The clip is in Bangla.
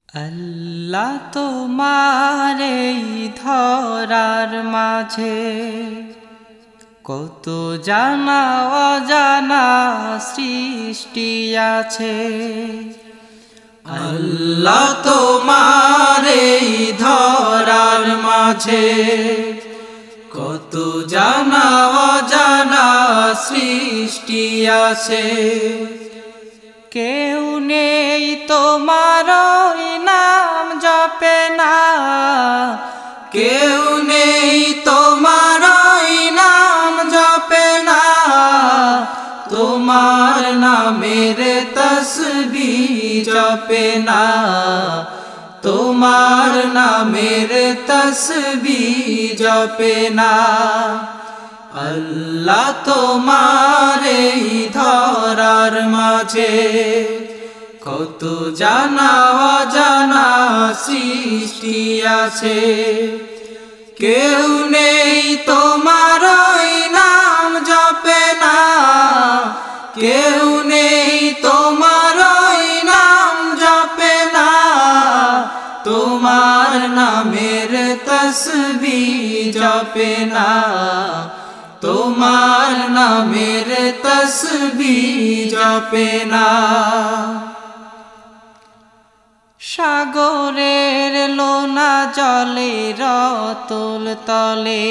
আল্লাহ তোমার এই ধরার মাঝে কত জানা অজানা সৃষ্টি আছে। আল্লাহ তোমার এই ধরার মাঝে কত জানা অজানা সৃষ্টি আছে। কেউ নেই তোমার নাম জপে না, কেউ নেই তোমার নাম জপে না, তোমার নামের তসবিহ জপে না, তোমার নামের তসবিহ জপে না। আল্লাহ তোমার এই ধরার মাঝে কত জানা অজানা সৃষ্টি আছে। কেউ নেই তোমার নাম জপে না, কেউ নেই তোমার নাম জপে না, তোমার নামের তসবিহ জপে না, তোমার নামের তসবিহ জপে না। সাগরের লোনা জলে রতল তলে